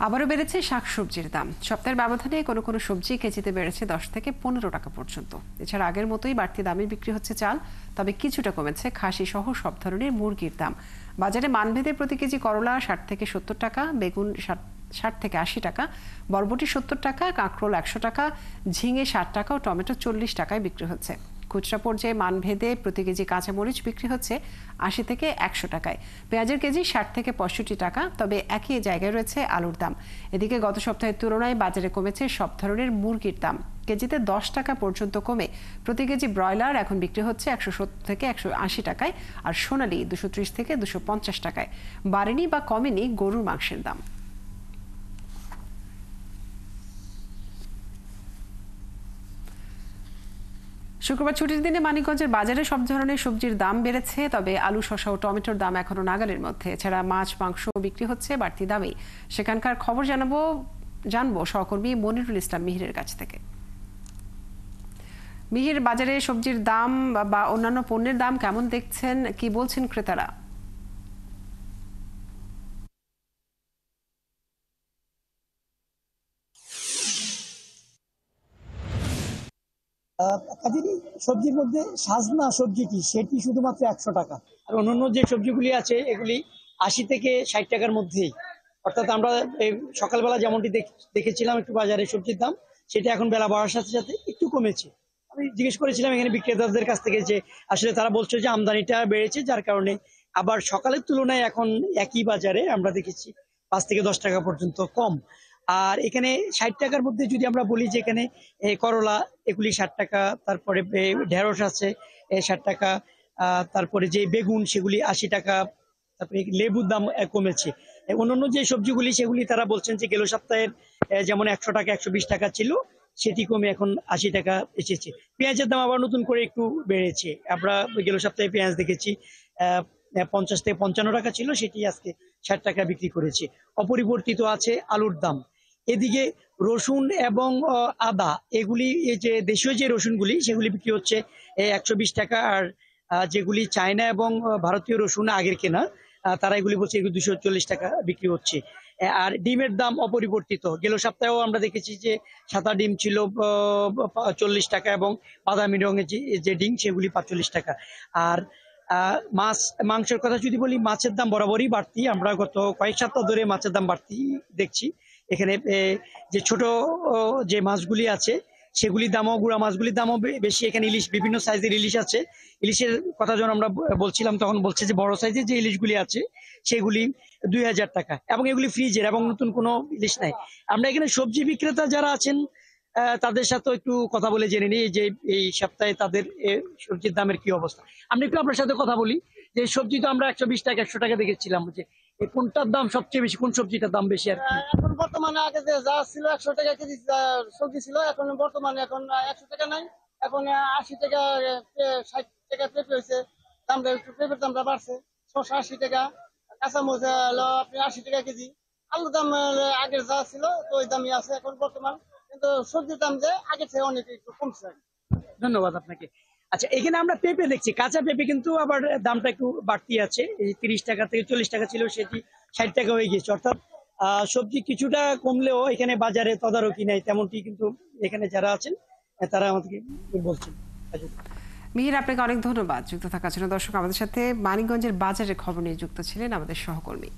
আবারও বেড়েছে শাকসবজির দাম। সপ্তাহের ব্যবধানে কোনো কোনো সবজি কেজিতে বেড়েছে 10 থেকে 15 টাকা পর্যন্ত। এছাড়া আগের মতোই বাড়তি দামে বিক্রি হচ্ছে চাল, তবে কিছুটা কমেছে খাসি সহ সব ধরনের মুরগির দাম। বাজারে মানভেদে প্রতি কেজি করলা 60 থেকে 70 টাকা, বেগুন 60 থেকে 80 টাকা, বরবটি 70 টাকা, কাঁকরোল 100 টাকা, ঝিঙে 60 টাকা ও টমেটো 40 টাকায় বিক্রি হচ্ছে। খুচরা পর্যায়ে মানভেদে প্রতি কেজি কাঁচামরিচ বিক্রি হচ্ছে 80 থেকে 100 টাকায়, পেঁয়াজের কেজি 60 থেকে 65 টাকা, তবে একই জায়গায় রয়েছে আলুর দাম। এদিকে গত সপ্তাহের তুলনায় বাজারে কমেছে সব ধরনের মুরগির দাম। কেজিতে 10 টাকা পর্যন্ত কমে প্রতি কেজি ব্রয়লার এখন বিক্রি হচ্ছে 170 থেকে 180 টাকায়, আর সোনালী 230 থেকে 250 টাকায়। বাড়েনি বা কমেনি গরুর মাংসের দাম। শুক্রবার ছুটির দিনে মানিকগঞ্জের বাজারে সব ধরনের সবজির দাম বেড়েছে, তবে আলু, শসা ও টমেটোর দাম এখনো নাগালের মধ্যে। এছাড়া মাছ, মাংস বিক্রি হচ্ছে বাড়তি দামেই। সেখানকার খবর জানবো সহকর্মী মনিরুল ইসলাম মিহিরের কাছ থেকে। মিহির, বাজারে সবজির দাম বা অন্যান্য পণ্যের দাম কেমন দেখছেন, কি বলছেন ক্রেতারা? কাজেরই সবজির মধ্যে সাজনা সবজি কি সেটি শুধুমাত্র 100 টাকা, আর অন্যান্য যে সবজিগুলি আছে এগুলি 80 থেকে 60 টাকার মধ্যেই। অর্থাৎ আমরা এই সকালবেলা যেমনটি দেখেছিলাম একটু বাজারে সবজির দাম, সেটা এখন বেলা বাড়ার সাথে সাথে একটু কমেছে। আমি জিজ্ঞেস করেছিলাম এখানে বিক্রেতাদের কাছ থেকে যে আসলে তারা বলছে যে আমদানিটা বেড়েছে, যার কারণে আবার সকালের তুলনায় এখন একই বাজারে আমরা দেখেছি 5 থেকে 10 টাকা পর্যন্ত কম। আর এখানে 60 টাকার মধ্যে যদি আমরা বলি যে এখানে করলা এগুলি 60 টাকা, তারপরে ঢেঁড়স আছে 60 টাকা, তারপরে যে বেগুন সেগুলি 80 টাকা, তারপরে লেবুর দাম কমেছে। অন্যান্য যে সবজিগুলি সেগুলি তারা বলছেন যে গেল সপ্তাহের যেমন 100 টাকা 120 টাকা ছিল, সেটি কমে এখন 80 টাকা এসেছে। পেঁয়াজের দাম আবার নতুন করে একটু বেড়েছে। আমরা গেল সপ্তাহে পেঁয়াজ দেখেছি 50 থেকে 55 টাকা ছিল, সেটি আজকে 60 টাকা বিক্রি করেছে। অপরিবর্তিত আছে আলুর দাম। এদিকে রসুন এবং আদা এগুলি, এই যে দেশীয় যে রসুনগুলি সেগুলি বিক্রি হচ্ছে 120 টাকা, আর যেগুলি চায়না এবং ভারতীয় রসুন আগের কেনা, তারা এগুলি বলছে এগুলি 240 টাকা বিক্রি হচ্ছে। আর ডিমের দাম অপরিবর্তিত। গেল সপ্তাহেও আমরা দেখেছি যে সাদা ডিম ছিল 40 টাকা, এবং বাদামি রঙের যে ডিম সেগুলি 45 টাকা। আর মাছ মাংসের কথা যদি বলি, মাছের দাম বরাবরই বাড়তি। আমরা গত কয়েক সপ্তাহ ধরে মাছের দাম বাড়তি দেখছি। এখানে যে ছোট যে মাছগুলি আছে সেগুলির দামও, গুড়া মাছগুলির দামও বেশি। এখানে ইলিশ, বিভিন্ন সাইজের ইলিশ আছে। ইলিশের কথা যখন আমরা বলছিলাম তখন বলছে যে বড় সাইজের যে ইলিশগুলি আছে সেগুলি 2000 টাকা, এবং এগুলি ফ্রিজের, এবং নতুন কোনো ইলিশ নাই। আমরা এখানে সবজি বিক্রেতা যারা আছেন তাদের সাথে একটু কথা বলে জেনে নিই যে এই সপ্তাহে তাদের সবজির দামের কি অবস্থা। আমরা একটু আপনার সাথে কথা বলি যে সবজি তো আমরা 120 টাকা 100 টাকা দেখেছিলাম, যে কোনটার দাম সবচেয়ে বেশি, কোন সবজিটার দাম বেশি? আর এখন বর্তমানে আগে যে যা ছিল 100 টাকা কেজি সবজি ছিল, এখন বর্তমানে এখন 100 টাকা নাই, এখন 80 টাকা 60 টাকা পেঁপে হয়েছে। দামটা একটু, পেঁপের দামটা বাড়ছে। 180 টাকা, কাঁচামরিচ হলো আপনি 80 টাকা কেজি। আলুর দাম আগের যা ছিল তো ওই দামই আছে এখন বর্তমান, কিন্তু সবজির দাম যে আগের থেকে অনেক একটু কমছে। ধন্যবাদ আপনাকে। আচ্ছা, এখানে আমরা পেঁপে দেখছি, কাঁচা পেঁপে কিন্তু আবার দামটা একটু বাড়তি আছে। এই 30 টাকা থেকে 40 টাকা ছিল, সেটি 60 টাকা হয়ে গেছে। অর্থাৎ সবজি কিছুটা কমলেও এখানে বাজারে তদারকি নেই তেমনটি কিন্তু এখানে যারা আছেন তারা আমাদেরকে বলছেন। মিহির, আপনাকে অনেক ধন্যবাদ যুক্ত থাকার জন্য। দর্শক, আমাদের সাথে মানিকগঞ্জের বাজারের খবর নিয়ে যুক্ত ছিলেন আমাদের সহকর্মী।